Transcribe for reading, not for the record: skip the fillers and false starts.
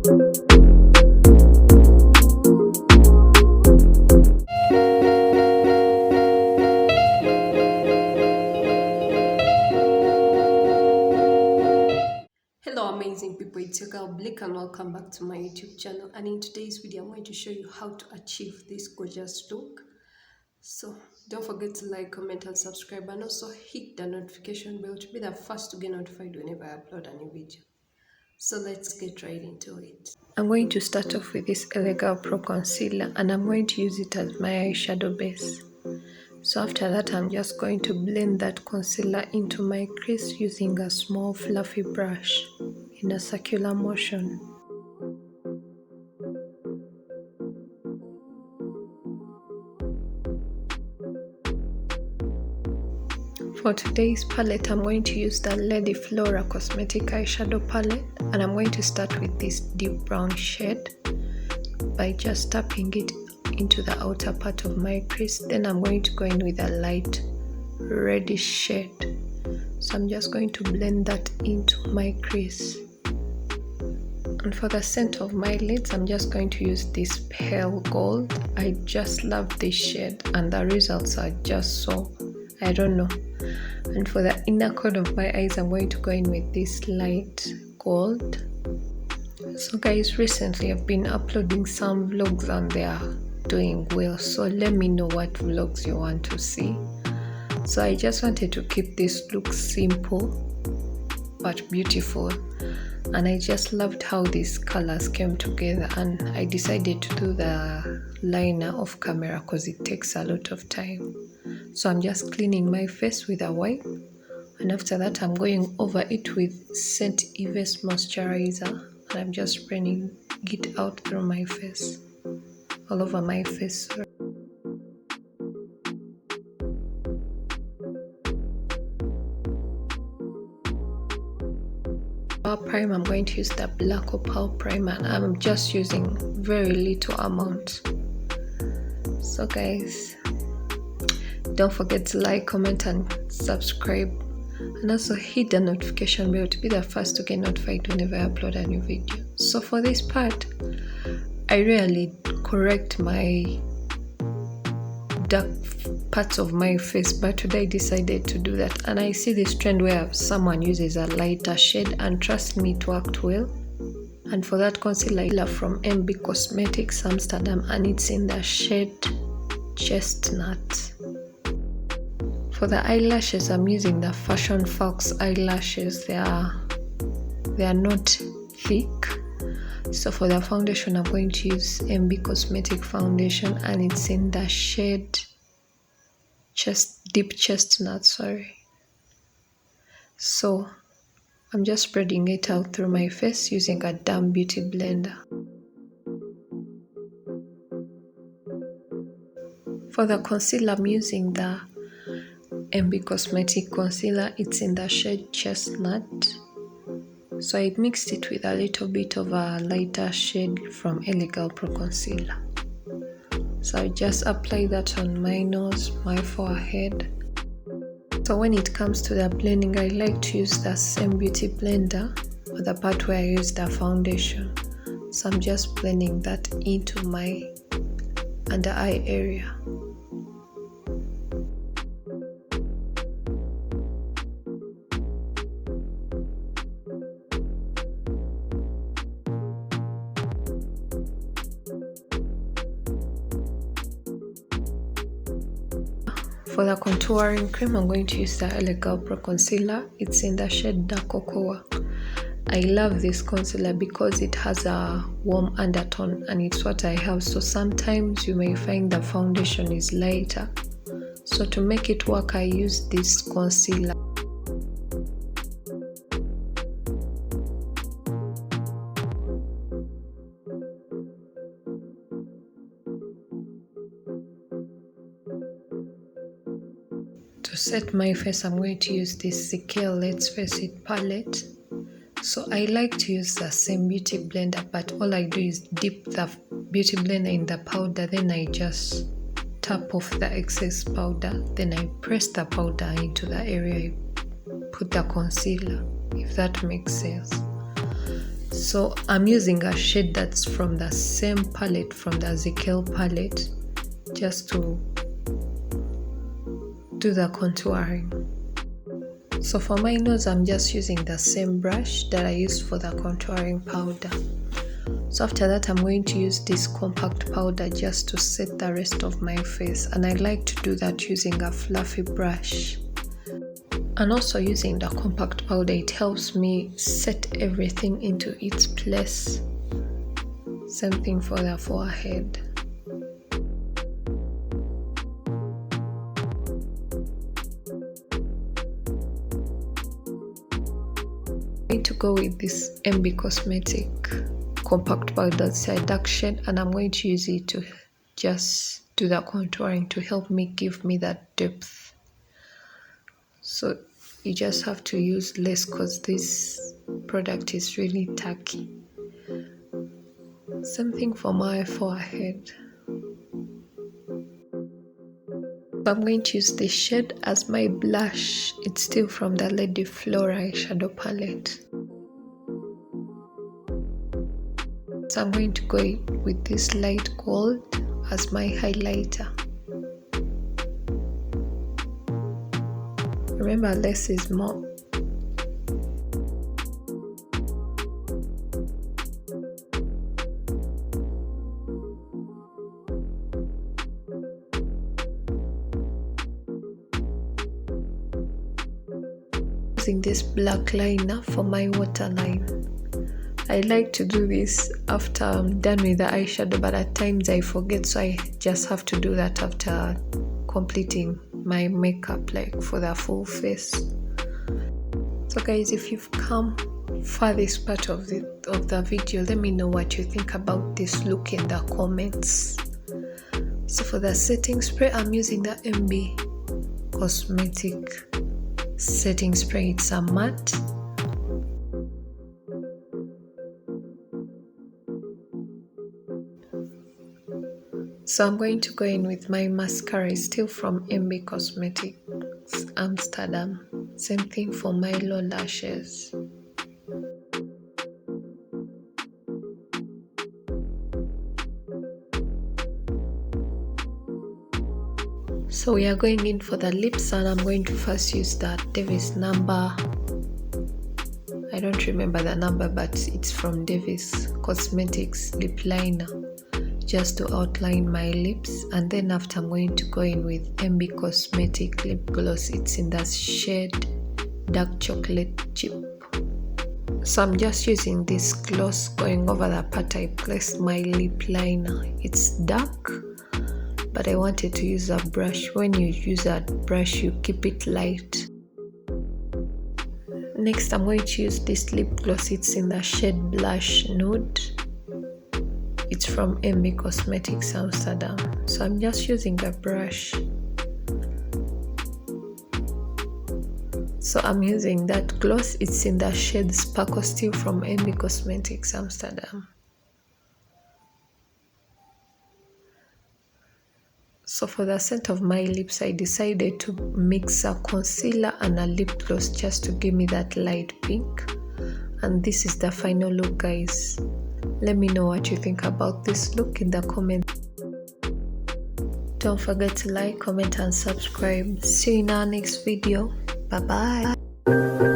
Hello amazing people, it's your girl Blick and welcome back to my YouTube channel. And in today's video I'm going to show you how to achieve this gorgeous look. So don't forget to like, comment and subscribe, and also hit the notification bell to be the first to get notified whenever I upload a new video. So let's get right into it. I'm going to start off with this Elegant Pro Concealer, and I'm going to use it as my eyeshadow base. So after that, I'm just going to blend that concealer into my crease using a small fluffy brush in a circular motion. For today's palette, I'm going to use the Lady Flora Cosmetic Eyeshadow Palette, and I'm going to start with this deep brown shade by just tapping it into the outer part of my crease. Then I'm going to go in with a light reddish shade. So I'm just going to blend that into my crease. And for the center of my lids, I'm just going to use this pale gold. I just love this shade and the results are just so, I don't know. And for the inner corner of my eyes, I'm going to go in with this light gold. So guys, recently I've been uploading some vlogs and they are doing well. So let me know what vlogs you want to see. So I just wanted to keep this look simple but beautiful. And I just loved how these colors came together, and I decided to do the liner off camera because it takes a lot of time. So I'm just cleaning my face with a wipe, and after that I'm going over it with St. Yves moisturizer, and I'm just spreading it out through my face, all over my face. Primer, I'm going to use the Black Opal primer, and I'm just using very little amount. So guys, don't forget to like, comment and subscribe, and also hit the notification bell to be the first to get notified whenever I upload a new video. So for this part, I rarely correct my dark parts of my face, but today I decided to do that. And I see this trend where someone uses a lighter shade, and trust me, it worked well. And for that concealer from Cosmeticsamsterdam, and it's in the shade Chestnut. For the eyelashes, I'm using the Fashion Fox eyelashes. They are not thick. So for the foundation, I'm going to use MB Cosmetic foundation, and it's in the shade Deep Chestnut, sorry. So I'm just spreading it out through my face using a damp beauty blender. For the concealer, I'm using the MB Cosmetic concealer. It's in the shade Chestnut. So I mixed it with a little bit of a lighter shade from Elegant Pro Concealer. So I just apply that on my nose, my forehead. So when it comes to the blending, I like to use the same beauty blender for the part where I use the foundation. So I'm just blending that into my under eye area. For the contouring cream, I'm going to use the Elegant Pro Concealer. It's in the shade Dark Cocoa. I love this concealer because it has a warm undertone, and it's what I have. So sometimes you may find the foundation is lighter. So to make it work, I use this concealer. To set my face, I'm going to use this CK Let's Face It palette. So I like to use the same beauty blender, but all I do is dip the beauty blender in the powder, then I just tap off the excess powder, then I press the powder into the area I put the concealer, if that makes sense. So I'm using a shade that's from the same palette, from the Ezekiel palette, just to do the contouring. So for my nose, I'm just using the same brush that I used for the contouring powder. So after that, I'm going to use this compact powder just to set the rest of my face, and I like to do that using a fluffy brush. And also using the compact powder, it helps me set everything into its place. Same thing for the forehead. I'm going to go with this MB Cosmetic compact powder. It's a dark shade, and I'm going to use it to just do the contouring to help me give me that depth. So you just have to use less because this product is really tacky. Same thing for my forehead. I'm going to use this shade as my blush. It's still from the Lady Flora eyeshadow palette. So I'm going to go with this light gold as my highlighter. Remember, less is more. Using this black liner for my waterline. I like to do this after I'm done with the eyeshadow, but at times I forget, so I just have to do that after completing my makeup, like for the full face. So guys, if you've come for this part of the video, let me know what you think about this look in the comments. So for the setting spray, I'm using the MB Cosmetic setting spray. It's a matte. So I'm going to go in with my mascara. It's still from MB Cosmetics Amsterdam. Same thing for my low lashes. So we are going in for the lips, and I'm going to first use the Davis number. I don't remember the number, but it's from Davis Cosmetics lip liner, just to outline my lips. And then after, I'm going to go in with MB Cosmetic lip gloss. It's in the shade dark chocolate chip. So I'm just using this gloss going over the part I placed my lip liner. It's dark, but I wanted to use a brush. When you use a brush, you keep it light. Next, I'm going to use this lip gloss. It's in the shade Blush Nude. It's from FAV Cosmetics Amsterdam. So I'm just using a brush. So I'm using that gloss. It's in the shade Sparkle, still from FAV Cosmetics Amsterdam. So for the scent of my lips, I decided to mix a concealer and a lip gloss just to give me that light pink. And this is the final look, guys. Let me know what you think about this look in the comments. Don't forget to like, comment and subscribe. See you in our next video. Bye bye.